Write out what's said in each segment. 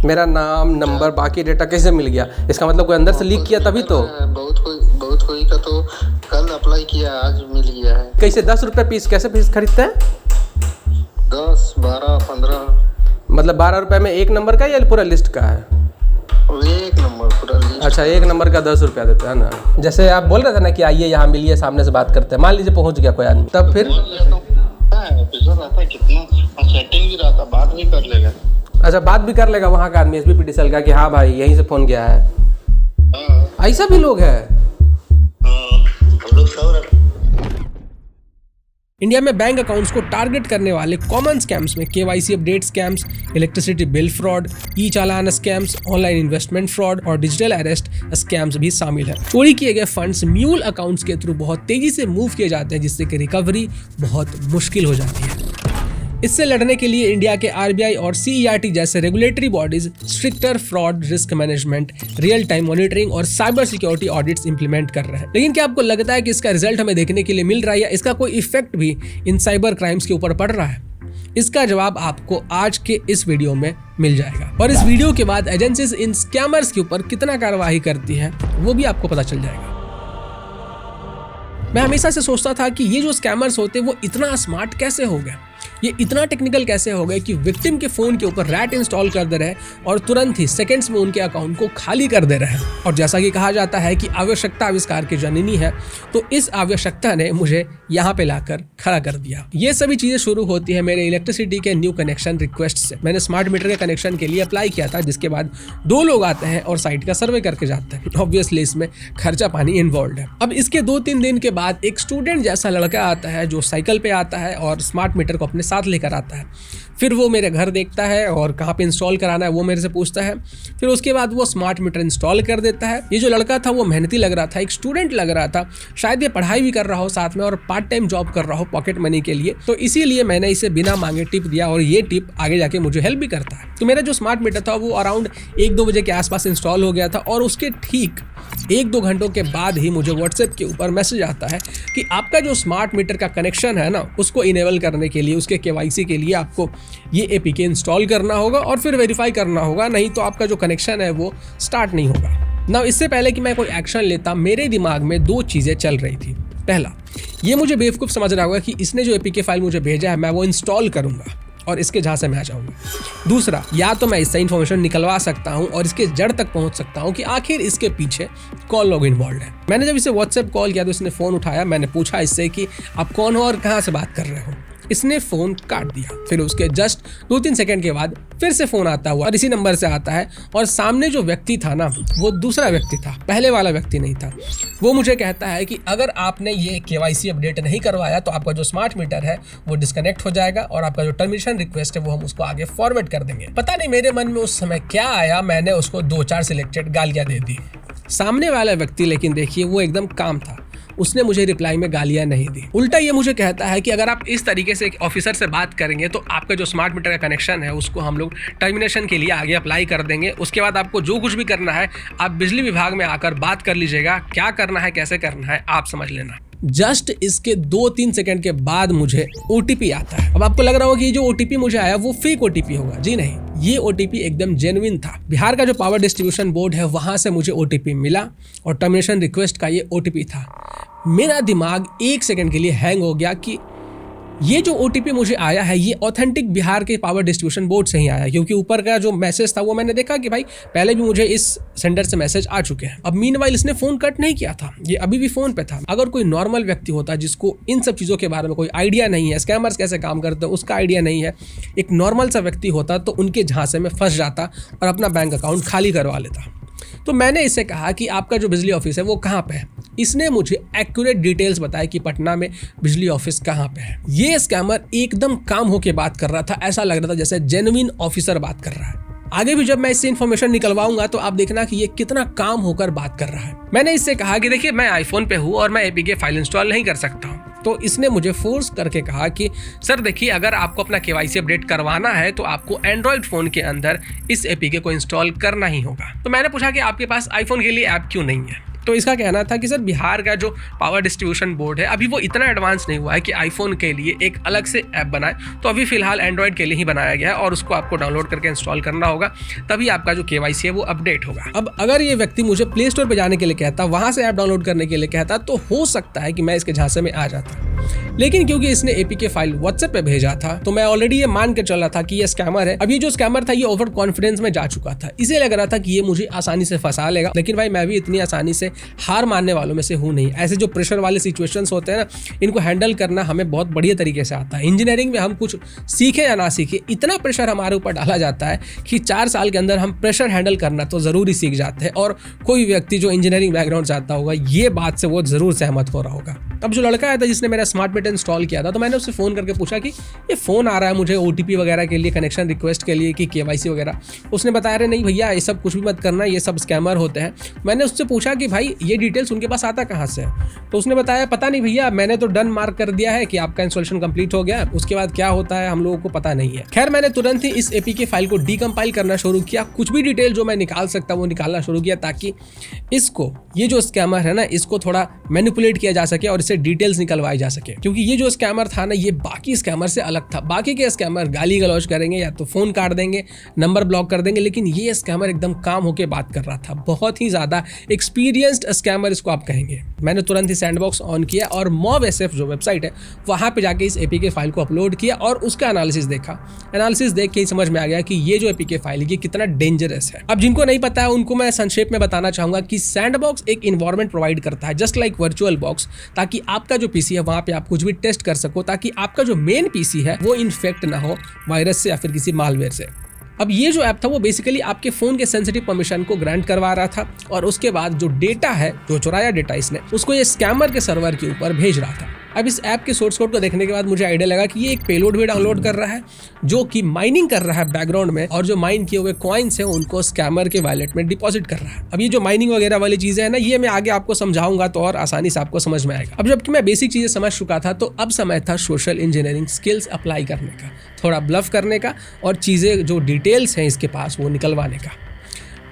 मेरा नाम, नंबर, बाकी डेटा कैसे मिल गया? इसका मतलब कोई अंदर से लीक किया तभी तो। बहुत कोई का तो कल अप्लाई किया, आज मिल गया है। कैसे 10 रुपये पीस, कैसे पीस खरीदते हैं? 10, 12, 15। मतलब 12 रुपये में एक नंबर का या पूरा लिस्ट का है? एक नंबर पूरा लिस्ट। अच्छा, एक नंबर का 10 रुपया देते हैं ना। जैसे आप बोल रहे थे ना कि आइए यहाँ मिलिए, सामने से बात करते हैं, मान लीजिए पहुँच गया कोई आदमी, तब फिर कितना सेटिंग भी रहता, बात भी कर लेगा। अच्छा, बात भी कर लेगा वहाँ का आदमी, SBPDCL का, कि हाँ भाई यहीं से फ़ोन गया है। ऐसा भी लोग है। हम लोग सब इंडिया में बैंक अकाउंट्स को टारगेट करने वाले कॉमन स्कैम्स में KYC update scams, electricity bill fraud, e challan scams, online investment fraud और डिजिटल अरेस्ट स्कैम्स भी शामिल है। चोरी किए गए फंड्स म्यूल अकाउंट्स के थ्रू बहुत तेजी से मूव किए जाते हैं, जिससे कि रिकवरी बहुत मुश्किल हो जाती है। इससे लड़ने के लिए इंडिया के RBI और CERT जैसे regulatory bodies stricter fraud risk management, real time monitoring और साइबर सिक्योरिटी ऑडिट्स इंप्लीमेंट कर रहे हैं। लेकिन क्या आपको लगता है कि इसका रिजल्ट हमें देखने के लिए मिल रहा है या इसका कोई इफेक्ट भी इन साइबर क्राइम्स के ऊपर पड़ रहा है? इसका जवाब आपको आज के इस वीडियो में मिल जाएगा। और इस वीडियो के बाद एजेंसीज इन स्कैमर्स के ऊपर कितना कार्रवाई करती है वो भी आपको पता चल जाएगा। मैं हमेशा से सोचता था कि ये जो स्कैमर्स होते हैं वो इतना स्मार्ट कैसे हो गए, ये इतना टेक्निकल कैसे हो गए कि विक्टिम के फोन के ऊपर रैट इंस्टॉल कर दे रहे हैं और तुरंत ही सेकंड्स में उनके अकाउंट को खाली कर दे रहे हैं। और जैसा कि कहा जाता है कि आवश्यकता आविष्कार की जननी है, तो इस आवश्यकता ने मुझे यहाँ पे लाकर खड़ा कर दिया। ये सभी चीजें शुरू होती है मेरे इलेक्ट्रिसिटी के न्यू कनेक्शन रिक्वेस्ट से। मैंने स्मार्ट मीटर के कनेक्शन के लिए अप्लाई किया था, जिसके बाद 2 लोग आते हैं और साइट का सर्वे करके जाते हैं। ऑब्वियसली इसमें खर्चा पानी इन्वॉल्व है। अब इसके 2-3 दिन के बाद एक स्टूडेंट जैसा लड़का आता है जो साइकिल पे आता है और स्मार्ट मीटर को अपने साथ लेकर आता है। फिर वो मेरे घर देखता है और कहाँ पे इंस्टॉल कराना है वो मेरे से पूछता है। फिर उसके बाद वो स्मार्ट मीटर इंस्टॉल कर देता है। ये जो लड़का था वो मेहनती लग रहा था, एक स्टूडेंट लग रहा था, शायद ये पढ़ाई भी कर रहा हो साथ में और पार्ट टाइम जॉब कर रहा हो पॉकेट मनी के लिए। तो इसीलिए मैंने इसे बिना मांगे टिप दिया और ये टिप आगे जाके मुझे हेल्प भी करता है। तो मेरा जो स्मार्ट मीटर था वो अराउंड 1-2 बजे के आसपास इंस्टॉल हो गया था और उसके ठीक 1-2 घंटों के बाद ही मुझे व्हाट्सएप के ऊपर मैसेज आता है कि आपका जो स्मार्ट मीटर का कनेक्शन है ना, उसको इनेबल करने के लिए, उसके KYC के लिए आपको ये APK इंस्टॉल करना होगा और फिर वेरीफाई करना होगा, नहीं तो आपका जो कनेक्शन है वो स्टार्ट नहीं होगा। ना इससे पहले कि मैं कोई एक्शन लेता, मेरे दिमाग में 2 चीज़ें चल रही थी। पहला, ये मुझे बेवकूफ़ समझ रहा होगा कि इसने जो APK फाइल मुझे भेजा है मैं वो इंस्टॉल करूँगा और इसके जहाँ से मैं आ जाऊँगा। दूसरा, या तो मैं इससे इन्फॉर्मेशन निकलवा सकता हूँ और इसके जड़ तक पहुँच सकता हूँ कि आखिर इसके पीछे कौन लोग इन्वॉल्व है। मैंने जब इसे व्हाट्सएप कॉल किया तो इसने फ़ोन उठाया। मैंने पूछा इससे कि आप कौन हो और कहाँ से बात कर रहे हो। इसने फ़ोन काट दिया। फिर उसके जस्ट 2-3 सेकंड के बाद फिर से फ़ोन आता हुआ और इसी नंबर से आता है और सामने जो व्यक्ति था ना, वो दूसरा व्यक्ति था, पहले वाला व्यक्ति नहीं था। वो मुझे कहता है कि अगर आपने ये KYC अपडेट नहीं करवाया तो आपका जो स्मार्ट मीटर है वो डिस्कनेक्ट हो जाएगा और आपका जो टर्मिनेशन रिक्वेस्ट है वो हम उसको आगे फॉरवर्ड कर देंगे। पता नहीं मेरे मन में उस समय क्या आया, मैंने उसको 2-4 सिलेक्टेड गालियाँ दे दी। सामने वाला व्यक्ति लेकिन देखिए वो एकदम काम था, उसने मुझे रिप्लाई में गालियां नहीं दी। उल्टा ये मुझे कहता है कि अगर आप इस तरीके से एक ऑफिसर से बात करेंगे तो आपका जो स्मार्ट मीटर का कनेक्शन है उसको हम लोग टर्मिनेशन के लिए आगे अप्लाई कर देंगे। उसके बाद आपको जो कुछ भी करना है आप बिजली विभाग में आकर बात कर लीजिएगा, क्या करना है कैसे करना है आप समझ लेना। जस्ट इसके 2-3 सेकंड के बाद मुझे OTP आता है। अब आपको लग रहा होगा कि जो OTP मुझे आया वो फेक OTP होगा। जी नहीं, ये OTP एकदम जेन्युइन था। बिहार का जो पावर डिस्ट्रीब्यूशन बोर्ड है वहां से मुझे OTP मिला और टर्मिनेशन रिक्वेस्ट का ये OTP था। मेरा दिमाग 1 सेकंड के लिए हैंग हो गया कि ये जो OTP मुझे आया है ये ऑथेंटिक बिहार के पावर डिस्ट्रीब्यूशन बोर्ड से ही आया, क्योंकि ऊपर का जो मैसेज था वो मैंने देखा कि भाई पहले भी मुझे इस सेंडर से मैसेज आ चुके हैं। अब मीनवाइल इसने फ़ोन कट नहीं किया था, ये अभी भी फ़ोन पे था। अगर कोई नॉर्मल व्यक्ति होता जिसको इन सब चीज़ों के बारे में कोई आइडिया नहीं है, स्कैमर्स कैसे काम करते हैं उसका आइडिया नहीं है, एक नॉर्मल सा व्यक्ति होता तो उनके झांसे में फंस जाता और अपना बैंक अकाउंट खाली करवा लेता। तो मैंने इससे कहा कि आपका जो बिजली ऑफिस है वो कहाँ पे है। इसने मुझे एक्यूरेट डिटेल्स बताया कि पटना में बिजली ऑफिस कहाँ पे है। ये स्कैमर एकदम काम होके बात कर रहा था, ऐसा लग रहा था जैसे जेन्युइन ऑफिसर बात कर रहा है। आगे भी जब मैं इससे इन्फॉर्मेशन निकलवाऊंगा तो आप देखना कि ये कितना काम होकर बात कर रहा है। मैंने इससे कहा कि देखिए मैं आईफोन पे हूँ और मैं APK फाइल इंस्टॉल नहीं कर सकता हूँ। तो इसने मुझे फोर्स करके कहा कि सर देखिए, अगर आपको अपना KYC अपडेट करवाना है तो आपको एंड्रॉयड फ़ोन के अंदर इस APK को इंस्टॉल करना ही होगा। तो मैंने पूछा कि आपके पास आईफोन के लिए ऐप क्यों नहीं है। तो इसका कहना था कि सर बिहार का जो पावर डिस्ट्रीब्यूशन बोर्ड है अभी वो इतना एडवांस नहीं हुआ है कि आईफोन के लिए एक अलग से ऐप बनाए, तो अभी फिलहाल एंड्रॉयड के लिए ही बनाया गया है और उसको आपको डाउनलोड करके इंस्टॉल करना होगा, तभी आपका जो KYC है वो अपडेट होगा। अब अगर ये व्यक्ति मुझे प्ले स्टोर पर जाने के लिए कहता, वहाँ से ऐप डाउनलोड करने के लिए कहता, तो हो सकता है कि मैं इसके झांसे में आ जाता, लेकिन क्योंकि इसने APK फाइल व्हाट्सएप पे भेजा था तो मैं ऑलरेडी ये मान के चला था कि ये स्कैमर है। अब ये जो स्कैमर था ये ओवर कॉन्फिडेंस में जा चुका था, इसे लग रहा था कि ये मुझे आसानी से फंसा लेगा, लेकिन भाई मैं भी इतनी आसानी से हार मानने वालों में से हूँ नहीं। ऐसे जो प्रेशर वाले सिचुएशंस होते हैं ना, इनको हैंडल करना हमें बहुत बढ़िया तरीके से आता है। इंजीनियरिंग में हम कुछ सीखे या ना सीखे, इतना प्रेशर हमारे ऊपर डाला जाता है कि 4 साल के अंदर हम प्रेशर हैंडल करना तो ज़रूरी सीख जाते हैं। और कोई व्यक्ति जो इंजीनियरिंग बैकग्राउंड से आता होगा ये बात से वो ज़रूर सहमत हो रहा होगा। अब जो लड़का आया था जिसने मेरा स्मार्ट मीटर इंस्टॉल किया था, तो मैंने उससे फ़ोन करके पूछा कि ये फ़ोन आ रहा है मुझे OTP वगैरह के लिए, कनेक्शन रिक्वेस्ट के लिए, कि KYC वगैरह। उसने बताया अरे नहीं भैया ये सब कुछ भी मत करना, ये सब स्कैमर होते हैं। मैंने उससे पूछा कि भाई ये डिटेल्स उनके पास आता कहाँ से है, तो उसने बताया पता नहीं भैया, मैंने तो डन मार्क कर दिया है कि आपका इंस्टॉलेशन कंप्लीट हो गया, उसके बाद क्या होता है हम लोगों को पता नहीं है। खैर मैंने तुरंत ही इस APK फाइल को डीकम्पाइल करना शुरू किया, कुछ भी डिटेल जो मैं निकाल सकता वो निकालना शुरू किया, ताकि इसको, ये जो स्कैमर है ना, इसको थोड़ा मैनिपुलेट किया जा सके और इससे डिटेल्स निकलवाई जा सके। क्योंकि ये जो स्कैमर था ना, ये बाकी स्कैमर से अलग था। बाकी के स्कैमर गाली गलौज करेंगे या तो फ़ोन काट देंगे, नंबर ब्लॉक कर देंगे, लेकिन ये स्कैमर एकदम काम होके बात कर रहा था। बहुत ही ज़्यादा एक्सपीरियंस्ड स्कैमर इसको आप कहेंगे। मैंने तुरंत ही सैंडबॉक्स ऑन किया और MobSF जो वेबसाइट है वहाँ पे जाके इस APK फाइल को अपलोड किया और उसका एनालिसिस देखा। एनालिसिस देख के ही समझ में आ गया कि ये जो APK फाइल है ये कितना डेंजरस है। अब जिनको नहीं पता है उनको मैं संक्षेप में बताना चाहूँगा कि सैंडबॉक्स एक इन्वायरमेंट प्रोवाइड करता है जस्ट लाइक वर्चुअल बॉक्स, ताकि आपका जो PC है वहाँ पे आप कुछ भी टेस्ट कर सको, ताकि आपका जो मेन PC है वो इन्फेक्ट ना हो वायरस से या फिर किसी मालवेयर से। अब ये जो ऐप था वो बेसिकली आपके फ़ोन के सेंसिटिव परमिशन को ग्रांट करवा रहा था और उसके बाद जो डेटा है, जो चुराया डेटा इसने, उसको ये स्कैमर के सर्वर के ऊपर भेज रहा था। अब इस ऐप के सोर्स कोड को देखने के बाद मुझे आइडिया लगा कि ये एक पेलोड भी डाउनलोड कर रहा है जो कि माइनिंग कर रहा है बैकग्राउंड में, और जो माइन किए हुए कॉइन्स हैं उनको स्कैमर के वॉलेट में डिपॉजिट कर रहा है। अब ये जो माइनिंग वगैरह वाली चीज़ें हैं ना, ये मैं आगे आपको समझाऊंगा तो और आसानी से आपको समझ में आएगा। अब जबकि मैं बेसिक चीज़ें समझ चुका था, तो अब समय था सोशल इंजीनियरिंग स्किल्स अप्लाई करने का, थोड़ा ब्लफ करने का और चीज़ें जो डिटेल्स हैं इसके पास वो निकलवाने का।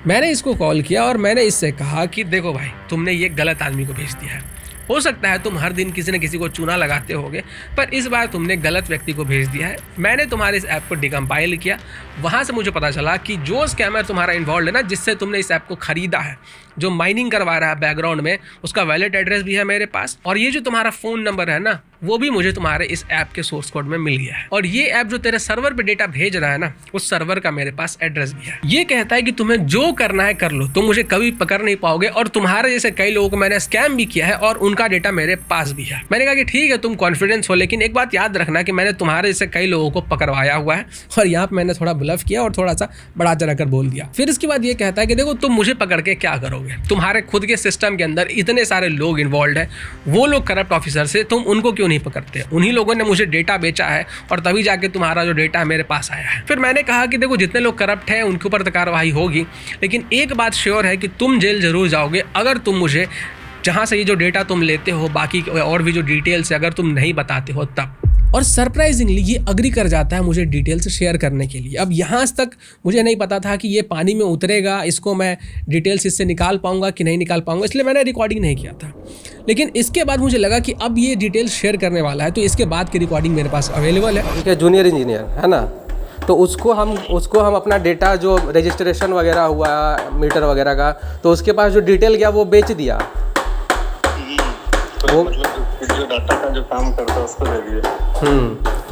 मैंने इसको कॉल किया और मैंने इससे कहा कि देखो भाई, तुमने ये गलत आदमी को भेज दिया है। हो सकता है तुम हर दिन किसी न किसी को चूना लगाते होगे, पर इस बार तुमने गलत व्यक्ति को भेज दिया है। मैंने तुम्हारे इस ऐप को डिकम्पाइल किया, वहाँ से मुझे पता चला कि जो स्कैमर तुम्हारा इन्वॉल्व है ना, जिससे तुमने इस ऐप को ख़रीदा है, जो माइनिंग करवा रहा है बैकग्राउंड में, उसका वैलेट एड्रेस भी है मेरे पास, और ये जो तुम्हारा फ़ोन नंबर है ना, वो भी मुझे तुम्हारे इस ऐप के सोर्स कोड में मिल गया है। और ये ऐप जो तेरे सर्वर पे डेटा भेज रहा है ना, उस सर्वर का मेरे पास एड्रेस भी है। ये कहता है कि तुम्हें जो करना है कर लो, तुम मुझे कभी पकड़ नहीं पाओगे, और तुम्हारे जैसे कई लोगों को मैंने स्कैम भी किया है और उनका डेटा मेरे पास भी है। मैंने कहा कि ठीक है तुम कॉन्फिडेंस हो, लेकिन एक बात याद रखना कि मैंने तुम्हारे जैसे कई लोगों को पकड़वाया हुआ है। और यहाँ पे मैंने थोड़ा ब्लफ किया और थोड़ा सा बड़ा चढ़ा कर बोल दिया। फिर इसके बाद ये कहता है कि देखो तुम मुझे पकड़ के क्या करोगे, तुम्हारे खुद के सिस्टम के अंदर इतने सारे लोग इन्वॉल्व है, वो लोग करप्ट ऑफिसर से, तुम उनको क्यों नहीं पकड़ते? उन्हीं लोगों ने मुझे डेटा बेचा है और तभी जाके तुम्हारा जो डेटा मेरे पास आया है। फिर मैंने कहा कि देखो जितने लोग करप्ट हैं उनके ऊपर तो कार्रवाई होगी, लेकिन एक बात श्योर है कि तुम जेल जरूर जाओगे अगर तुम मुझे जहाँ से ये जो डेटा तुम लेते हो, बाकी और भी जो डिटेल्स है, अगर तुम नहीं बताते हो तब। और सरप्राइजिंगली ये अग्री कर जाता है मुझे डिटेल्स शेयर करने के लिए। अब यहाँ तक मुझे नहीं पता था कि ये पानी में उतरेगा, इसको मैं डिटेल्स इससे निकाल पाऊंगा कि नहीं निकाल पाऊंगा, इसलिए मैंने रिकॉर्डिंग नहीं किया था। लेकिन इसके बाद मुझे लगा कि अब ये डिटेल्स शेयर करने वाला है, तो इसके बाद की रिकॉर्डिंग मेरे पास अवेलेबल है। ठीक है, जूनियर इंजीनियर है ना, तो उसको हम अपना डेटा जो रजिस्ट्रेशन वगैरह हुआ मीटर वगैरह का, तो उसके पास जो डिटेल गया वो बेच दिया। तो मतलब जो डाटा का जो काम करता है उसको दे दिया।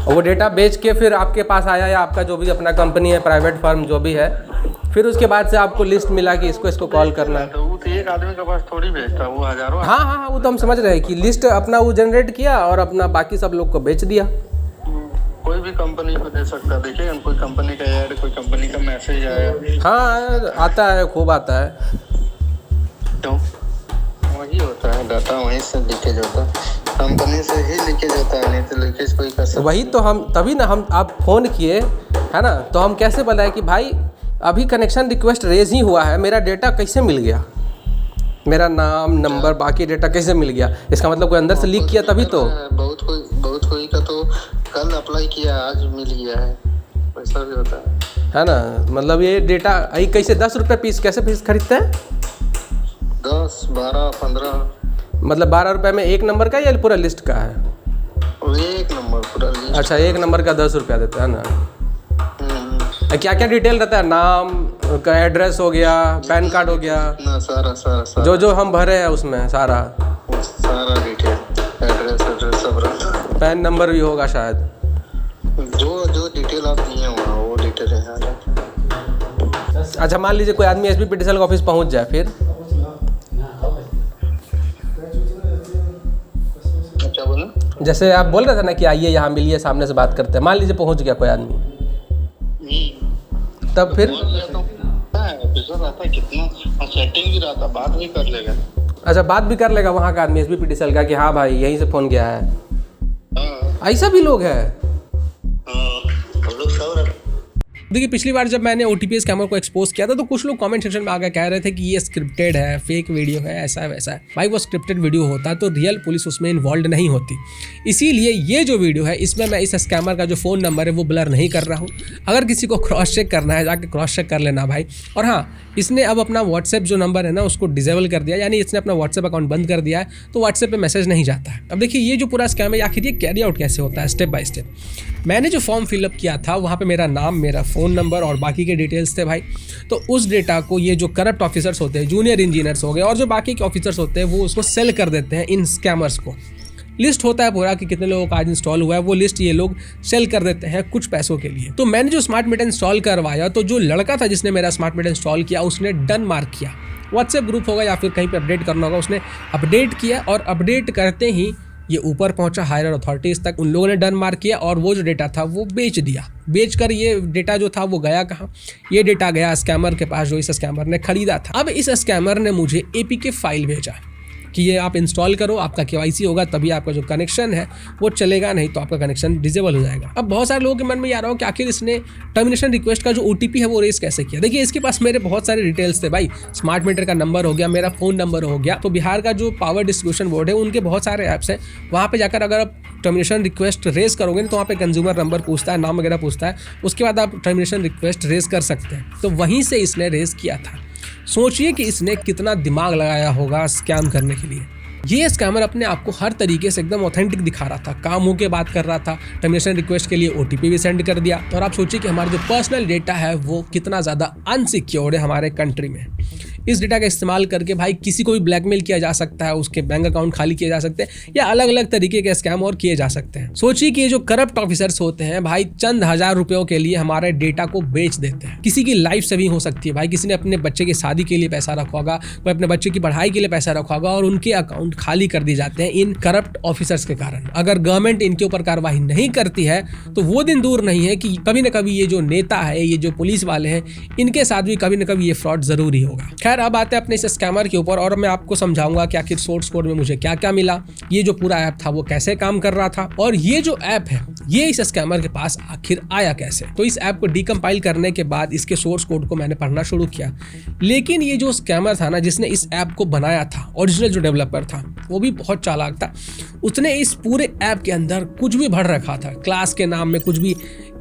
और वो डेटा बेच के फिर आपके पास आया, या आपका जो भी अपना कंपनी है, प्राइवेट फर्म जो भी है, फिर उसके बाद से आपको लिस्ट मिला कि इसको कॉल करना है। तो वो तो एक आदमी के पास थोड़ी भेजता, वो हजारों। हाँ, वो तो हम समझ रहे हैं कि लिस्ट अपना वो जनरेट किया और अपना बाकी सब लोग को बेच दिया। कोई भी कंपनी को दे सकता है। देखिए कोई कंपनी का ऐड, कोई कंपनी का मैसेज आया। हाँ आता है, खूब आता है। तो वही होता है, डाटा वहीं से लीकेज होता है, कंपनी से ही लीकेज होता है, नहीं तो लीकेज कोई कर सकता। वही तो हम तभी ना हम आप फ़ोन किए है ना, तो हम कैसे बताएं कि भाई अभी कनेक्शन रिक्वेस्ट रेज ही हुआ है, मेरा डेटा कैसे मिल गया, मेरा नाम नंबर बाकी डेटा कैसे मिल गया? इसका मतलब कोई अंदर से लीक किया तभी तो। बहुत कोई का तो कल अप्लाई किया आज मिल गया है, वैसा भी होता है ना। मतलब ये डेटा कैसे 10 रुपये पीस कैसे पीस खरीदते हैं? 10, 12, 15। मतलब 12 रुपये में एक नंबर का या पूरा लिस्ट का है? एक नंबर पूरा लिस्ट। अच्छा, एक नंबर का 10 रुपया देता है ना। क्या क्या डिटेल रहता है? नाम का, एड्रेस हो गया, पैन कार्ड हो गया, ना सारा जो हम भरे हैं उसमें सारा डिटेल, एड्रेस सब रहता है। पैन नंबर भी होगा शायद। जो डिटेल आप दिए वहाँ वो डिटेल है। अच्छा, मान लीजिए कोई आदमी एसपी पीटीसीएल का ऑफिस पहुंच जाए, फिर क्या बोला? जैसे आप बोल रहे थे ना कि आइए यहाँ मिलिए, सामने से बात करते हैं, मान लीजिए पहुंच गया कोई आदमी, तब फिर कितना सेटिंग भी रहता, बात भी कर लेगा। अच्छा, बात भी कर लेगा वहाँ का आदमी एसपी पीटीसीएल का कि हाँ भाई यहीं से फ़ोन गया है। ऐसा भी लोग हैं। देखिए, पिछली बार जब मैंने OTP स्कैमर को एक्सपोज किया था तो कुछ लोग कमेंट सेक्शन में आकर कह रहे थे कि ये स्क्रिप्टेड है, फेक वीडियो है, ऐसा है वैसा है। भाई वो स्क्रिप्टेड वीडियो होता तो रियल पुलिस उसमें इन्वॉल्व नहीं होती। इसीलिए ये जो वीडियो है इसमें मैं इस स्कैमर का जो फ़ोन नंबर है वो ब्लर नहीं कर रहा हूँ। अगर किसी को क्रॉस चेक करना है जाके क्रॉस चेक कर लेना भाई। और हाँ, इसने अब अपना व्हाट्सएप जो नंबर है ना उसको डिसेबल कर दिया, यानी इसने अपना व्हाट्सएप अकाउंट बंद कर दिया है, तो व्हाट्सएप पे मैसेज नहीं जाता है। अब देखिए ये जो पूरा स्कैम है आखिर ये कैरी आउट कैसे होता है स्टेप बाय स्टेप। मैंने जो फॉर्म फिलअप किया था वहाँ पे मेरा नाम, मेरा फ़ोन नंबर और बाकी के डिटेल्स थे भाई। तो उस डेटा को ये जो करप्ट ऑफिसर्स होते हैं, जूनियर इंजीनियर्स हो गए और जो बाकी के ऑफिसर्स होते हैं, वो उसको सेल कर देते हैं इन स्कैमर्स को। लिस्ट होता है पूरा कि कितने लोगों का आज इंस्टॉल हुआ है, वो लिस्ट ये लोग सेल कर देते हैं कुछ पैसों के लिए। तो मैंने जो स्मार्ट मीटर इंस्टॉल करवाया, तो जो लड़का था जिसने मेरा स्मार्ट मीटर इंस्टॉल किया उसने डन मार्क किया। व्हाट्सएप ग्रुप होगा या फिर कहीं पे अपडेट करना होगा, उसने अपडेट किया और अपडेट करते ही ये ऊपर पहुंचा हायर अथॉरिटीज़ तक। उन लोगों ने डन मार्क किया और वो जो डेटा था वो बेच दिया। बेचकर ये डेटा जो था वो गया कहाँ? ये डेटा गया स्कैमर के पास जो इस स्कैमर ने खरीदा था। अब इस स्कैमर ने मुझे APK फाइल भेजा कि ये आप इंस्टॉल करो, आपका KYC होगा तभी आपका जो कनेक्शन है वो चलेगा, नहीं तो आपका कनेक्शन डिसेबल हो जाएगा। अब बहुत सारे लोगों के मन में ये आ रहा हो कि आखिर इसने टर्मिनेशन रिक्वेस्ट का जो OTP है वो रेस कैसे किया। देखिए, इसके पास मेरे बहुत सारे डिटेल्स थे भाई। स्मार्ट मीटर का नंबर हो गया, मेरा फ़ोन नंबर हो गया। तो बिहार का जो पावर डिस्ट्रीब्यूशन बोर्ड है उनके बहुत सारे ऐप्स हैं, वहाँ पर जाकर अगर आप टर्मिनेशन रिक्वेस्ट रेस करोगे तो वहाँ पे कंज्यूमर नंबर पूछता है, नाम वगैरह पूछता है, उसके बाद आप टर्मिनेशन रिक्वेस्ट रेस कर सकते हैं। तो वहीं से इसने रेस किया था। सोचिए कि इसने कितना दिमाग लगाया होगा स्कैम करने के लिए। ये स्कैमर अपने आप को हर तरीके से एकदम ऑथेंटिक दिखा रहा था, काम होके बात कर रहा था, टर्मिनेशन रिक्वेस्ट के लिए OTP भी सेंड कर दिया। और आप सोचिए कि हमारा जो पर्सनल डेटा है वो कितना ज़्यादा अनसिक्योर्ड है हमारे कंट्री में। इस डेटा का इस्तेमाल करके भाई किसी को भी ब्लैकमेल किया जा सकता है, उसके बैंक अकाउंट खाली किए जा सकते हैं या अलग अलग तरीके के स्कैम और किए जा सकते हैं। सोचिए कि ये जो करप्ट ऑफिसर्स होते हैं भाई चंद हजार रुपयों के लिए हमारे डेटा को बेच देते हैं। किसी की लाइफ सेविंग हो सकती है भाई, किसी ने अपने बच्चे की शादी के लिए पैसा रखा होगा, कोई अपने बच्चे की पढ़ाई के लिए पैसा रखा होगा और उनके अकाउंट खाली कर दिए जाते हैं इन करप्ट ऑफिसर्स के कारण। अगर गवर्नमेंट इनके ऊपर कार्रवाई नहीं करती है तो वो दिन दूर नहीं है कि कभी ना कभी ये जो नेता है, ये जो पुलिस वाले हैं, इनके साथ भी कभी ना कभी ये फ्रॉड जरूर ही होगा। खैर, अब आते हैं अपने इस स्कैमर के ऊपर और मैं आपको समझाऊंगा कि आखिर सोर्स कोड में मुझे क्या क्या मिला, ये जो पूरा ऐप था वो कैसे काम कर रहा था और ये जो ऐप है ये इस स्कैमर के पास आखिर आया कैसे। तो इस ऐप को डिकम्पाइल करने के बाद इसके सोर्स कोड को मैंने पढ़ना शुरू किया। लेकिन ये जो स्कैमर था ना, जिसने इस ऐप को बनाया था, ओरिजिनल जो डेवलपर था वो भी बहुत चालाक था। उसने इस पूरे ऐप के अंदर कुछ भी भर रखा था, क्लास के नाम में कुछ भी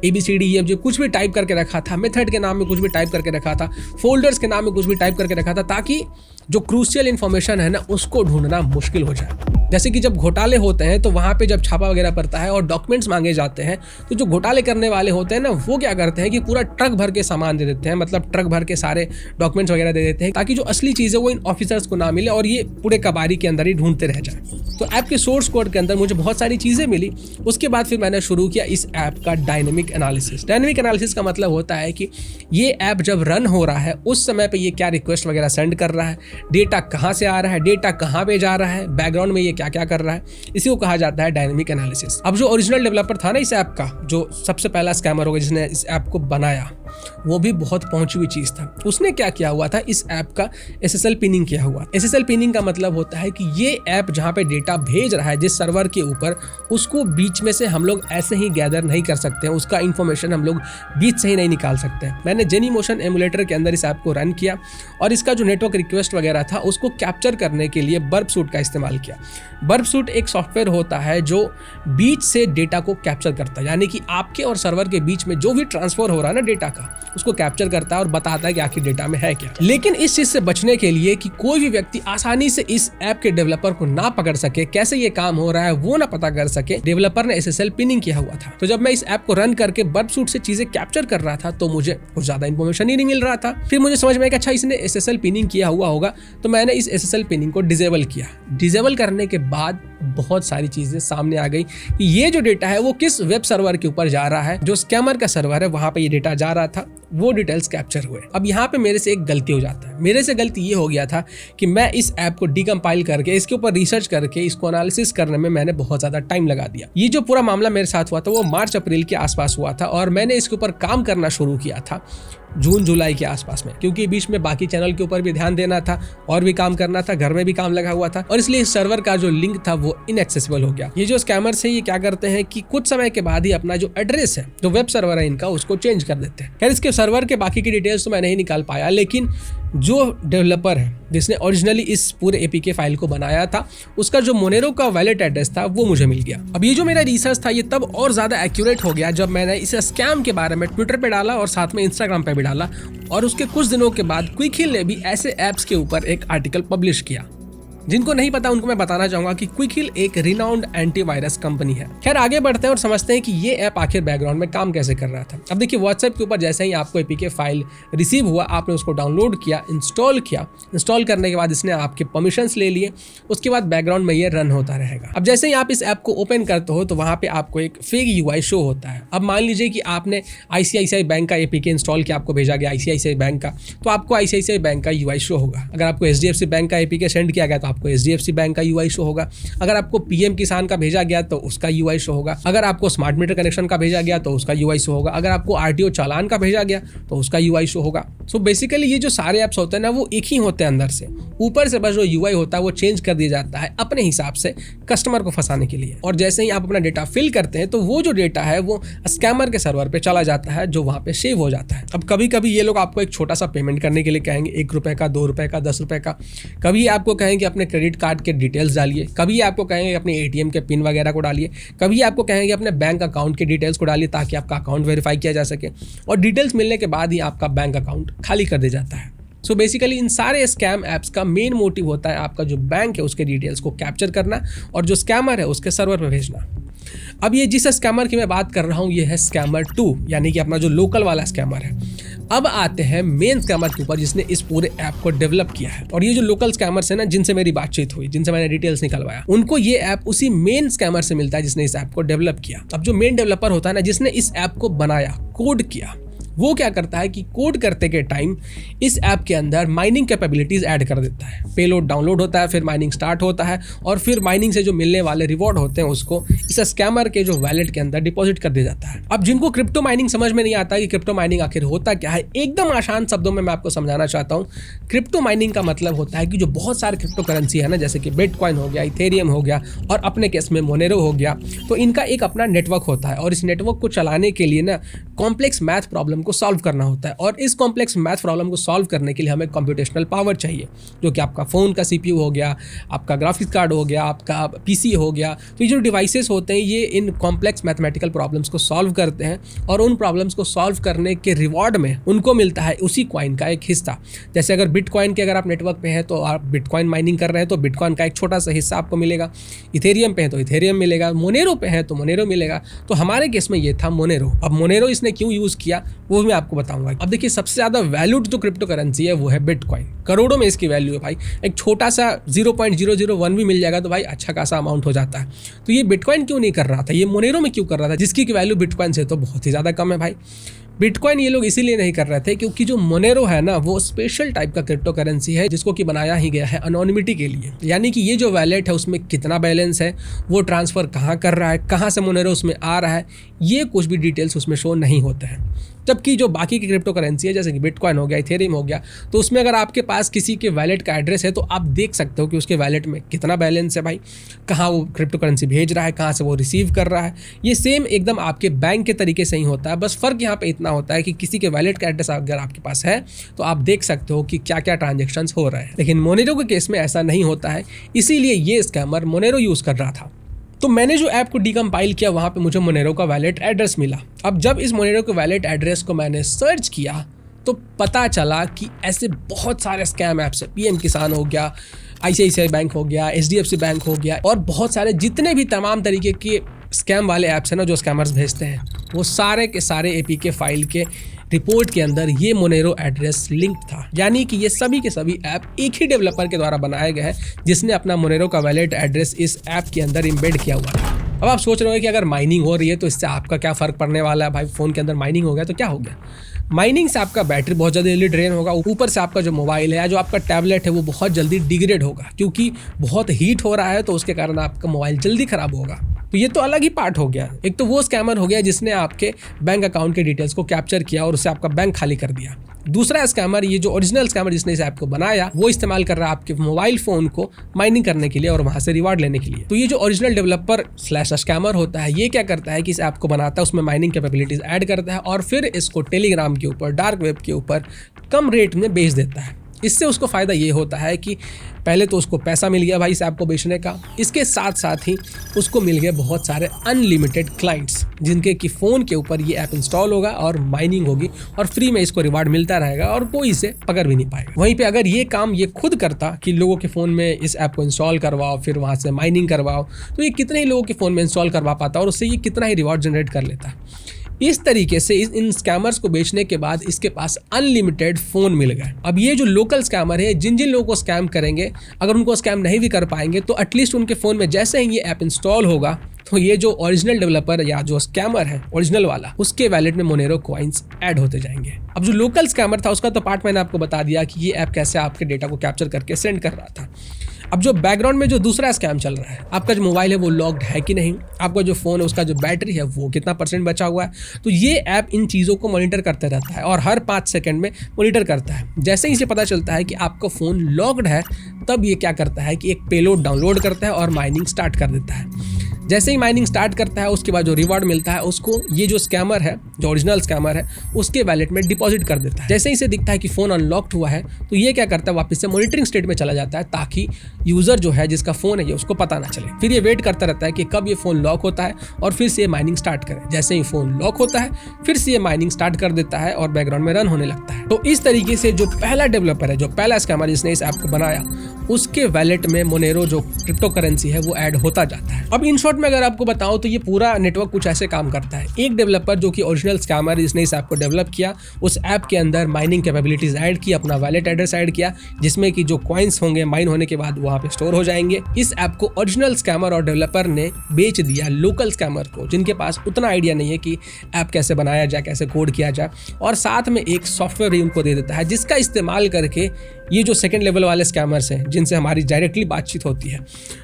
ABCD कुछ भी टाइप करके रखा था, मेथड के नाम में कुछ भी टाइप करके रखा था, फोल्डर्स के नाम में कुछ भी टाइप करके रखा था, ताकि जो क्रूशियल इन्फॉर्मेशन है ना उसको ढूंढना मुश्किल हो जाए। जैसे कि जब घोटाले होते हैं तो वहाँ पे जब छापा वगैरह पड़ता है और डॉक्यूमेंट्स मांगे जाते हैं, तो जो घोटाले करने वाले होते हैं ना वो क्या करते हैं कि पूरा ट्रक भर के सामान दे देते हैं, मतलब ट्रक भर के सारे डॉक्यूमेंट्स वगैरह दे देते हैं, ताकि जो असली चीज़ है वो इन ऑफिसर्स को ना मिले और ये पूरे कबाड़ी के अंदर ही ढूंढते रह जाए। तो ऐप के सोर्स कोड के अंदर मुझे बहुत सारी चीज़ें मिली। उसके बाद फिर मैंने शुरू किया इस ऐप का डायनेमिक एनालिसिस। डायनेमिक एनालिसिस का मतलब होता है कि ये ऐप जब रन हो रहा है उस समय पे ये क्या रिक्वेस्ट वगैरह सेंड कर रहा है, डेटा कहाँ से आ रहा है, डेटा कहाँ पे जा रहा है, बैकग्राउंड में ये क्या क्या कर रहा है, इसी को कहा जाता है डायनेमिक एनालिसिस। अब जो ओरिजिनल डेवलपर था ना इस ऐप का, जो सबसे पहला स्कैमर होगा जिसने इस ऐप को बनाया, वो भी बहुत पहुंची हुई चीज़ था। उसने क्या किया हुआ था, इस ऐप का SSL पिनिंग किया हुआ। SSL पिनिंग का मतलब होता है कि ये ऐप जहाँ पे डेटा भेज रहा है जिस सर्वर के ऊपर, उसको बीच में से हम लोग ऐसे ही गैदर नहीं कर सकते हैं, उसका इन्फॉर्मेशन हम लोग बीच से ही नहीं निकाल सकते हैं। मैंने जेनी मोशन एमुलेटर के अंदर इस ऐप को रन किया और इसका जो नेटवर्क रिक्वेस्ट वगैरह वगैरह था उसको कैप्चर करने के लिए बर्ब सूट का इस्तेमाल किया। बर्ब सूट एक सॉफ्टवेयर होता है जो बीच से डेटा को कैप्चर करता है, यानी कि आपके और सर्वर के बीच में जो भी ट्रांसफर हो रहा है ना डेटा का, उसको कैप्चर करता है और बताता है कि आखिर डेटा में है क्या। लेकिन इस चीज से बचने के लिए कि कोई भी व्यक्ति आसानी से इस ऐप के डेवलपर को ना पकड़ सके, कैसे ये काम हो रहा है वो ना पता कर सके, डेवलपर ने SSL पिनिंग किया हुआ था। तो जब मैं इस ऐप को रन करके बर्ब सूट से चीजें कैप्चर कर रहा था तो मुझे कुछ ज्यादा इन्फॉर्मेशन ही नहीं मिल रहा था। फिर मुझे समझ में आया कि अच्छा इसने SSL पिनिंग किया हुआ होगा, तो मैंने इस SSL पिनिंग को डिसेबल किया। डिसेबल करने के बाद बहुत सारी चीजें सामने आ गई कि ये जो डेटा है वो किस वेब सर्वर के ऊपर जा रहा है, जो स्कैमर का सर्वर है वहां पे ये डेटा जा रहा था, वो डिटेल्स कैप्चर हुए। अब यहाँ पे मेरे से एक गलती हो जाता है। मेरे से गलती ये हो गया था कि मैं इस ऐप को डिकम्पाइल करके इसके ऊपर रिसर्च करके इसको एनालिसिस करने में मैंने बहुत ज्यादा टाइम लगा दिया। ये जो पूरा मामला मेरे साथ हुआ था वो मार्च अप्रैल के आसपास हुआ था और मैंने इसके ऊपर काम करना शुरू किया था जून जुलाई के आसपास में, क्योंकि बीच में बाकी चैनल के ऊपर भी ध्यान देना था और भी काम करना था, घर में भी काम लगा हुआ था और इसलिए इस सर्वर का जो लिंक था वो इनएक्सेसिबल हो गया। ये जो स्कैमर्स है ये क्या करते हैं कि कुछ समय के बाद ही अपना जो एड्रेस है, जो वेब सर्वर है इनका, उसको चेंज कर देते हैं। खैर इसके सर्वर के बाकी की डिटेल्स तो मैं नहीं निकाल पाया, लेकिन जो डेवलपर है जिसने ओरिजिनली इस पूरे APK फाइल को बनाया था उसका जो मोनेरो का वैलेट एड्रेस था वो मुझे मिल गया। अब ये जो मेरा रिसर्च था ये तब और ज्यादा एक्यूरेट हो गया जब मैंने इस स्कैम के बारे में ट्विटर पे डाला और साथ में इंस्टाग्राम पे भी डाला, और उसके कुछ दिनों के बाद क्विकहिल ने भी ऐसे ऐप्स के ऊपर एक आर्टिकल पब्लिश किया। जिनको नहीं पता उनको मैं बताना चाहूंगा कि क्विकहिल एक रिनाउंड एंटीवायरस कंपनी है। खैर आगे बढ़ते हैं और समझते हैं कि ये ऐप आखिर बैकग्राउंड में काम कैसे कर रहा था। अब देखिए व्हाट्सएप के ऊपर जैसे ही आपको APK फाइल रिसीव हुआ, आपने उसको डाउनलोड किया, इंस्टॉल किया। इंस्टॉल करने के बाद इसने आपके परमिशंस ले लिए, उसके बाद बैकग्राउंड में ये रन होता रहेगा। अब जैसे ही आप इस ऐप को ओपन करते हो तो वहाँ पे आपको एक फेक UI शो होता है। अब मान लीजिए कि आपने ICICI बैंक का APK इंस्टॉल किया, आपको भेजा गया ICICI बैंक का, तो आपको ICICI बैंक का UI शो होगा। अगर आपको HDFC बैंक का APK सेंड किया गया तो आपको HDFC बैंक का UI शो होगा। अगर आपको PM किसान का भेजा गया तो उसका UI शो होगा। अगर आपको स्मार्ट मीटर कनेक्शन का भेजा गया तो उसका UI शो होगा। अगर आपको RTO चालान का भेजा गया तो उसका UI शो होगा। सो बेसिकली ये जो सारे ऐप्स होते हैं ना वो एक ही होते हैं अंदर से, ऊपर से बस जो UI होता है वो चेंज कर दिया जाता है अपने हिसाब से कस्टमर को फंसाने के लिए। और जैसे ही आप अपना डेटा फिल करते हैं तो वो जो डेटा है वो स्कैमर के सर्वर पे चला जाता है जो वहाँ पे सेव हो जाता है। अब कभी कभी ये लोग आपको एक छोटा सा पेमेंट करने के लिए कहेंगे, 1 रुपये का, 2 रुपये का, 10 रुपये का। कभी आपको कहेंगे अपने क्रेडिट कार्ड के डिटेल्स डालिए, कभी आपको कहेंगे अपने ATM के पिन वगैरह को डालिए, कभी आपको कहेंगे अपने बैंक अकाउंट के डिटेल्स को डालिए ताकि आपका अकाउंट वेरीफाई किया जा सके, और डिटेल्स मिलने के बाद ही आपका बैंक अकाउंट खाली कर दिया जाता है। सो बेसिकली इन सारे स्कैम ऐप्स का मेन मोटिव होता है आपका जो बैंक है उसके डिटेल्स को कैप्चर करना और जो स्कैमर है उसके सर्वर पर भेजना। अब ये जिस स्कैमर की मैं बात कर रहा हूँ ये है स्कैमर 2, यानी कि अपना जो लोकल वाला स्कैमर है। अब आते हैं मेन स्कैमर के ऊपर जिसने इस पूरे ऐप को डेवलप किया है। और ये जो लोकल स्कैमर्स है ना जिनसे मेरी बातचीत हुई, जिनसे मैंने डिटेल्स निकलवाया, उनको ये ऐप उसी मेन स्कैमर से मिलता है जिसने इस ऐप को डेवलप किया। अब जो मेन डेवलपर होता है ना, जिसने इस ऐप को बनाया, कोड किया, वो क्या करता है कि कोड करते के टाइम इस ऐप के अंदर माइनिंग कैपेबिलिटीज ऐड कर देता है। पेलोड डाउनलोड होता है, फिर माइनिंग स्टार्ट होता है और फिर माइनिंग से जो मिलने वाले रिवॉर्ड होते हैं उसको इस स्कैमर के जो वैलेट के अंदर डिपॉजिट कर दिया जाता है। अब जिनको क्रिप्टो माइनिंग समझ में नहीं आता कि क्रिप्टो माइनिंग आखिर होता क्या है, एकदम आसान शब्दों में मैं आपको समझाना चाहता हूँ। क्रिप्टो माइनिंग का मतलब होता है कि जो बहुत सारे क्रिप्टो करेंसी है ना, जैसे कि बिटकॉइन हो गया, इथेरियम हो गया और अपने केस में मोनेरो हो गया, तो इनका एक अपना नेटवर्क होता है और इस नेटवर्क को चलाने के लिए ना कॉम्प्लेक्स मैथ प्रॉब्लम को सॉल्व करना होता है। और इस कॉम्प्लेक्स मैथ प्रॉब्लम को सॉल्व करने के लिए हमें कंप्यूटेशनल पावर चाहिए, जो कि आपका फ़ोन का CPU हो गया, आपका ग्राफिक्स कार्ड हो गया, आपका PC हो गया। तो ये जो डिवाइसेस होते हैं ये इन कॉम्प्लेक्स मैथमेटिकल प्रॉब्लम्स को सॉल्व करते हैं और उन प्रॉब्लम्स को सॉल्व करने के रिवॉर्ड में उनको मिलता है उसी कॉइन का एक हिस्सा। जैसे अगर बिटकॉइन के अगर आप नेटवर्क पे हैं तो आप बिटकॉइन माइनिंग कर रहे हैं तो बिटकॉइन का एक छोटा सा हिस्सा आपको मिलेगा, इथेरियम पे है तो इथेरियम मिलेगा, मोनेरो पे है तो मोनेरो मिलेगा। तो हमारे केस में ये था मोनेरो। अब मोनेरो इसने क्यों यूज़ किया वो मैं आपको बताऊंगा। अब देखिए सबसे ज़्यादा वैल्यूड जो क्रिप्टो करेंसी है वो है बिटकॉइन, करोड़ों में इसकी वैल्यू है भाई। एक छोटा सा 0.001 भी मिल जाएगा तो भाई अच्छा खासा अमाउंट हो जाता है। तो ये बिटकॉइन क्यों नहीं कर रहा था, ये मोनेरो में क्यों कर रहा था जिसकी वैल्यू बिटकॉइन से तो बहुत ही ज़्यादा कम है भाई। बिटकॉइन ये लोग इसीलिए नहीं कर रहे थे क्योंकि जो मोनेरो है ना वो स्पेशल टाइप का क्रिप्टो करेंसी है जिसको कि बनाया ही गया है अनोनिमिटी के लिए। यानी कि ये जो वैलेट है उसमें कितना बैलेंस है, वो ट्रांसफ़र कहाँ कर रहा है, कहाँ से मोनेरो उसमें आ रहा है, ये कुछ भी डिटेल्स उसमें शो नहीं होते हैं। जबकि जो बाकी की क्रिप्टो करेंसी है जैसे कि बिटकॉइन हो गया, इथेरियम हो गया, तो उसमें अगर आपके पास किसी के वैलेट का एड्रेस है तो आप देख सकते हो कि उसके वैलेट में कितना बैलेंस है भाई, कहाँ वो क्रिप्टो करेंसी भेज रहा है, कहाँ से वो रिसीव कर रहा है। ये सेम एकदम आपके बैंक के तरीके से ही होता है, बस फ़र्क यहाँ पे इतना होता है कि किसी के वैलेट का एड्रेस अगर आपके पास है तो आप देख सकते हो कि क्या क्या ट्रांजेक्शंस हो रहे हैं। लेकिन मोनेरो के केस में ऐसा नहीं होता है, इसीलिए ये स्कैमर मोनेरो यूज़ कर रहा था। तो मैंने जो ऐप को डीकम्पाइल किया वहाँ पे मुझे मोनेरो का वैलेट एड्रेस मिला। अब जब इस मोनेरो के वैलेट एड्रेस को मैंने सर्च किया तो पता चला कि ऐसे बहुत सारे स्कैम ऐप्स हैं। पीएम किसान हो गया, आईसीआईसीआई बैंक हो गया, एचडीएफसी बैंक हो गया, और बहुत सारे जितने भी तमाम तरीके के स्कैम वाले ऐप्स हैं ना जो स्कैमर्स भेजते हैं, वो सारे के सारे एपीके फाइल के रिपोर्ट के अंदर ये मोनेरो एड्रेस लिंक था। यानी कि ये सभी के सभी ऐप एक ही डेवलपर के द्वारा बनाए गए हैं जिसने अपना मोनेरो का वैलेट एड्रेस इस ऐप के अंदर इम्बेड किया हुआ था। अब आप सोच रहे हो कि अगर माइनिंग हो रही है तो इससे आपका क्या फ़र्क पड़ने वाला है भाई, फ़ोन के अंदर माइनिंग हो गया तो क्या हो गया। माइनिंग से आपका बैटरी बहुत जल्दी ड्रेन होगा, ऊपर से आपका जो मोबाइल है या जो आपका टैबलेट है वो बहुत जल्दी डिग्रेड होगा, क्योंकि बहुत हीट हो रहा है तो उसके कारण आपका मोबाइल जल्दी ख़राब होगा। तो ये तो अलग ही पार्ट हो गया। एक तो वो स्कैमर हो गया जिसने आपके बैंक अकाउंट के डिटेल्स को कैप्चर किया और उससे आपका बैंक खाली कर दिया। दूसरा स्कैमर, ये जो ओरिजिनल स्कैमर जिसने इस ऐप को बनाया, वो इस्तेमाल कर रहा है आपके मोबाइल फ़ोन को माइनिंग करने के लिए और वहाँ से रिवार्ड लेने के लिए। तो ये जो ओरिजिनल डेवलपर स्लैश स्कैमर होता है, ये क्या करता है कि इस ऐप को बनाता है, उसमें माइनिंग कैपेबिलिटीज़ ऐड करता है और फिर इसको टेलीग्राम के ऊपर, डार्क वेब के ऊपर कम रेट में बेच देता है। इससे उसको फ़ायदा ये होता है कि पहले तो उसको पैसा मिल गया भाई इस ऐप को बेचने का, इसके साथ साथ ही उसको मिल गए बहुत सारे अनलिमिटेड क्लाइंट्स जिनके कि फ़ोन के ऊपर ये ऐप इंस्टॉल होगा और माइनिंग होगी और फ्री में इसको रिवार्ड मिलता रहेगा और कोई इसे पकड़ भी नहीं पाएगा। वहीं पे अगर ये काम ये खुद करता कि लोगों के फ़ोन में इस ऐप को इंस्टॉल करवाओ फिर वहाँ से माइनिंग करवाओ, तो ये कितने ही लोगों के फ़ोन में इंस्टॉल करवा पाता और उससे ये कितना ही रिवार्ड जनरेट कर लेता। इस तरीके से इन स्कैमर्स को बेचने के बाद इसके पास अनलिमिटेड फ़ोन मिल गए। अब ये जो लोकल स्कैमर है, जिन जिन लोगों को स्कैम करेंगे, अगर उनको स्कैम नहीं भी कर पाएंगे तो एटलीस्ट उनके फ़ोन में जैसे ही ये ऐप इंस्टॉल होगा तो ये जो ओरिजिनल डेवलपर या जो स्कैमर है ओरिजिनल वाला, उसके वैलेट में मोनेरो कॉइन्स ऐड होते जाएंगे। अब जो लोकल स्कैमर था उसका तो पार्ट मैंने आपको बता दिया कि ये ऐप कैसे आपके डेटा को कैप्चर करके सेंड कर रहा था। अब जो बैकग्राउंड में जो दूसरा स्कैम चल रहा है, आपका जो मोबाइल है वो लॉक्ड है कि नहीं, आपका जो फ़ोन है उसका जो बैटरी है वो कितना % बचा हुआ है, तो ये ऐप इन चीज़ों को मॉनिटर करते रहता है और हर 5 सेकंड में मॉनिटर करता है। जैसे ही इसे पता चलता है कि आपका फ़ोन लॉक्ड है, तब ये क्या करता है कि एक पेलोड डाउनलोड करता है और माइनिंग स्टार्ट कर देता है। जैसे ही माइनिंग स्टार्ट करता है उसके बाद जो रिवार्ड मिलता है उसको ये जो स्कैमर है, जो ओरिजिनल स्कैमर है, उसके वैलेट में डिपॉजिट कर देता है। जैसे ही इसे दिखता है कि फ़ोन अनलॉक्ड हुआ है तो ये क्या करता है, वापस से मॉनिटरिंग स्टेट में चला जाता है ताकि यूज़र जो है जिसका फ़ोन है ये उसको पता ना चले। फिर ये वेट करता रहता है कि कब ये फ़ोन लॉक होता है और फिर से ये माइनिंग स्टार्ट करे। जैसे ही फ़ोन लॉक होता है फिर से ये माइनिंग स्टार्ट कर देता है और बैकग्राउंड में रन होने लगता है। तो इस तरीके से जो पहला डेवलपर है, जो पहला स्कैमर जिसने इस ऐप को बनाया, उसके वैलेट में मोनेरो जो क्रिप्टो करेंसी है वो ऐड होता जाता है। अब इन शॉर्ट में अगर आपको बताऊं तो ये पूरा नेटवर्क कुछ ऐसे काम करता है। एक डेवलपर जो कि ओरिजिनल स्कैमर जिसने इस ऐप को डेवलप किया, उस ऐप के अंदर माइनिंग कैपेबिलिटीज ऐड की, अपना वैलेट एड्रेस ऐड किया जिसमें कि जो कॉइन्स होंगे माइन होने के बाद वहाँ पे स्टोर हो जाएंगे। इस ऐप को ओरिजिनल स्कैमर और डेवलपर ने बेच दिया लोकल स्कैमर को, जिनके पास उतना आइडिया नहीं है कि ऐप कैसे बनाया जाए, कैसे कोड किया जाए, और साथ में एक सॉफ्टवेयर भी उनको दे देता है जिसका इस्तेमाल करके ये जो सेकंड लेवल वाले स्कैमर्स हैं जिनसे हमारी डायरेक्टली बातचीत होती है,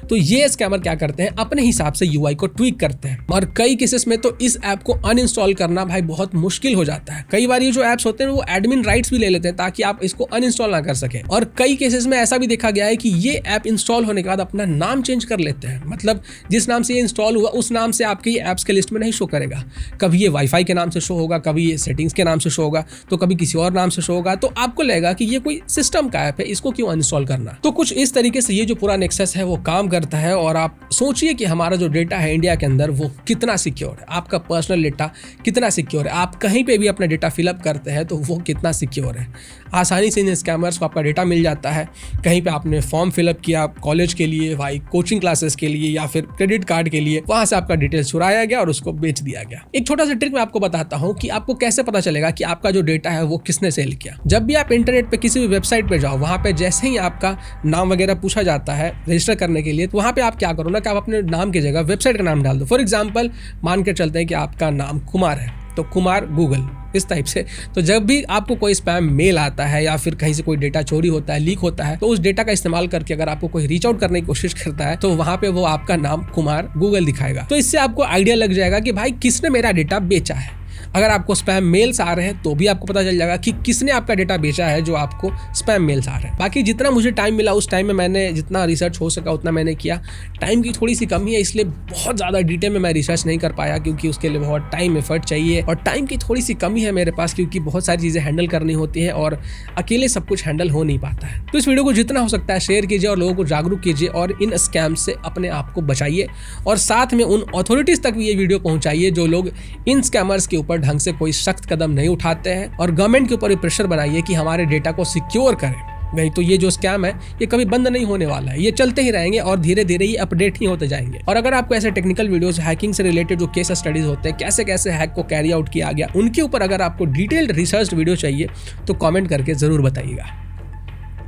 तो ये स्कैमर क्या करते हैं, अपने हिसाब से यूआई को ट्वीक करते हैं। और कई केसेस में तो इस ऐप को अनइंस्टॉल करना भाई बहुत मुश्किल हो जाता है। कई बार ये जो ऐप्स होते हैं वो एडमिन राइट्स भी ले लेते हैं ताकि आप इसको अनइंस्टॉल ना कर सकें। और कई केसेस में ऐसा भी देखा गया है कि ये ऐप इंस्टॉल होने के बाद अपना नाम चेंज कर लेते हैं। मतलब जिस नाम से ये इंस्टॉल हुआ उस नाम से आपके ये ऐप्स के लिस्ट में नहीं शो करेगा। कभी ये वाईफाई के नाम से शो होगा, कभी ये सेटिंग्स के नाम से शो होगा, तो कभी किसी और नाम से शो होगा। तो आपको लगेगा कि ये कोई सिस्टम का ऐप है, इसको क्यों अनइंस्टॉल करना। तो कुछ इस तरीके से ये जो पूरा नेक्सस है वो काम करता है। और आप सोचिए कि हमारा जो डेटा है इंडिया के अंदर वो कितना सिक्योर है, आपका पर्सनल डेटा कितना सिक्योर है। आप कहीं पे भी अपना डेटा फिलअप करते हैं तो वो कितना सिक्योर है। आसानी से इन स्कैमर्स को आपका डेटा मिल जाता है। कहीं पे आपने फॉर्म फिलअप किया कॉलेज के लिए, भाई कोचिंग क्लासेस के लिए या फिर क्रेडिट कार्ड के लिए, वहां से आपका डिटेल्स चुराया गया और उसको बेच दिया गया। एक छोटा सा ट्रिक मैं आपको बताता हूँ कि आपको कैसे पता चलेगा कि आपका जो डेटा है वो किसने सेल किया। जब भी आप इंटरनेट पे किसी भी वेबसाइट पे जाओ, वहां पे जैसे ही आपका नाम वगैरह पूछा जाता है रजिस्टर करने के लिए, तो वहां पे आप क्या करो ना कि आप अपने नाम की जगह वेबसाइट का नाम डाल दो। फॉर एग्जांपल मान के चलते हैं कि आपका नाम कुमार है, तो कुमार गूगल, इस टाइप से। तो जब भी आपको कोई स्पैम मेल आता है या फिर कहीं से कोई डेटा चोरी होता है, लीक होता है, तो उस डेटा का इस्तेमाल करके अगर आपको कोई रीच आउट करने की कोशिश करता है तो वहां पे वो आपका नाम कुमार गूगल दिखाएगा। तो इससे आपको आइडिया लग जाएगा कि भाई किसने मेरा डेटा बेचा है। अगर आपको स्पैम मेल्स आ रहे हैं तो भी आपको पता चल जाएगा कि किसने आपका डेटा बेचा है जो आपको स्पैम मेल्स आ रहे हैं। बाकी जितना मुझे टाइम मिला उस टाइम में मैंने जितना रिसर्च हो सका उतना मैंने किया। टाइम की थोड़ी सी कमी है इसलिए बहुत ज़्यादा डिटेल में मैं रिसर्च नहीं कर पाया, क्योंकि उसके लिए बहुत टाइम एफर्ट चाहिए और टाइम की थोड़ी सी कमी है मेरे पास, क्योंकि बहुत सारी चीज़ें हैंडल करनी होती है और अकेले सब कुछ हैंडल हो नहीं पाता है। तो इस वीडियो को जितना हो सकता है शेयर कीजिए और लोगों को जागरूक कीजिए और इन स्कैम से अपने आप को बचाइए, और साथ में उन अथॉरिटीज़ तक भी ये वीडियो पहुंचाइए जो लोग इन स्कैमर्स के ऊपर ढंग से कोई सख्त कदम नहीं उठाते हैं, और गवर्नमेंट के ऊपर भी प्रेशर बनाइए कि हमारे डेटा को सिक्योर करें। नहीं तो ये जो स्कैम है ये कभी बंद नहीं होने वाला है, ये चलते ही रहेंगे और धीरे धीरे ये अपडेट ही होते जाएंगे। और अगर आपको ऐसे टेक्निकल वीडियोस हैकिंग से रिलेटेड जो केस स्टडीज होते हैं, कैसे कैसे हैक को कैरी आउट किया गया, उनके ऊपर अगर आपको डिटेल्ड रिसर्च वीडियो चाहिए तो कमेंट करके जरूर बताइएगा।